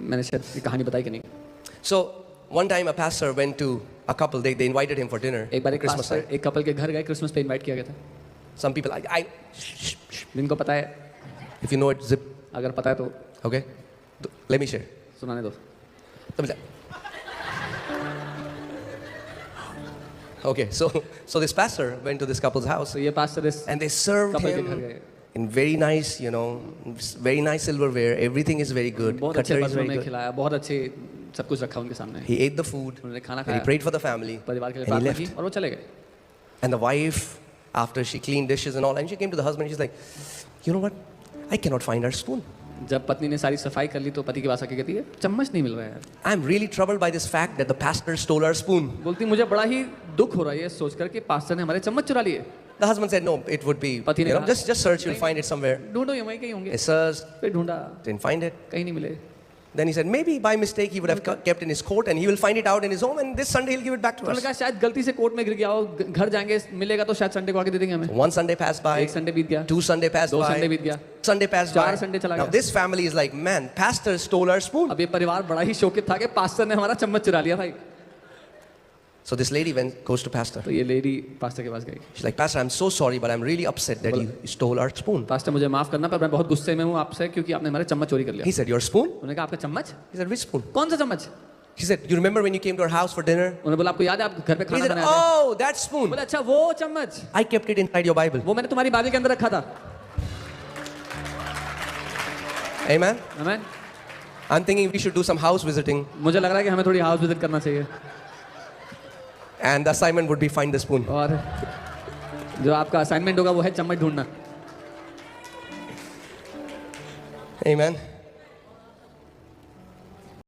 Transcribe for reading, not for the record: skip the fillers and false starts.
मैंने शायद ये कहानी बताई कि नहीं. So one time a pastor went to a couple. They invited him for dinner. एक बार एक Christmas पास्टर time. एक कपल के घर गए, क्रिसमस पे इनवाइट किया गया था. Some people I जिनको पता है, if you know it, zip. अगर पता है तो Okay, let me share. सुनाने दो. Okay, so this pastor went to this couple's house तो ये पास्टर इस and they served कपल के घर him गए. in very nice, very nice silverware. Everything is very good. बहुत अच्छे Cutlery is बर्तनों very में good. खिलाया, बहुत अच्छे सब कुछ रखा उनके सामने. He ate the food उन्होंने खाना and he खाया, prayed for the family परिवार के लिए and he प्रार्थना left. की और वो चले गए. And the wife, after she cleaned dishes and all, and she came to the husband, she's like, you know what? I cannot find our spoon. जब पत्नी ने सारी सफाई कर ली तो पति की बात आके कहती है, चम्मच नहीं मिल रहा है. I'm really troubled by this fact that the pastor stole our spoon. बोलती मुझे बड़ा ही दुख हो रहा है ये सोचकर कि पास्टर ने हमारे चम्मच चुरा लिए. The husband said, no, it would be, पति ने कहा, just search, you'll find it somewhere. ढूंढो ये वहीं कहीं होंगे. He searched, फिर ढूंढा, didn't find it. कहीं नहीं मिले. Then he said, maybe by mistake he would have kept in his coat and he will find it out in his home and this Sunday he'll give it back to उन्होंने us. कहा शायद गलती से court में गिर गया हो, घर जाएंगे मिलेगा तो शायद संडे को आके दे देंगे हमें. One Sunday passed by, एक संडे बीत गया, 2 Sunday passed दो by, संडे बीत गया, Sunday passed by. 4 संडे चला Now गया. this family is like, man, pastor stole our spoon. अब ये परिवार बड़ा ही शोकित था कि पास्टर ने हमारा चम्मच चुरा लिया भाई. So this lady goes to pastor. तो ये लेडी पास्टर के पास गई. She's like, Pastor, I'm so sorry, but I'm really upset that you stole our spoon. Pastor मुझे माफ करना पर मैं बहुत गुस्से में हूँ आपसे क्योंकि आपने हमारे चम्मच चोरी कर लिया. He said, your spoon? उन्होंने कहा आपका चम्मच? He said, which spoon? कौन सा चम्मच? He said, you remember when you came to our house for dinner? उन्होंने बोला आपको याद है आप घर पे He खाना said, बनाए थे? oh, that spoon. बोला अच्छा वो चम्मच, I kept it inside your Bible. वो मैंने तुम्हारी बाइबल के अंदर रखा था. Amen? आमीन. I'm thinking we should do some house visiting मुझे लग रहा है कि हमें थोड़ी हाउस विजिट करना चाहिए. and the assignment would be find the spoon. और जो आपका असाइनमेंट होगा वो है चम्मच ढूंढना. Amen.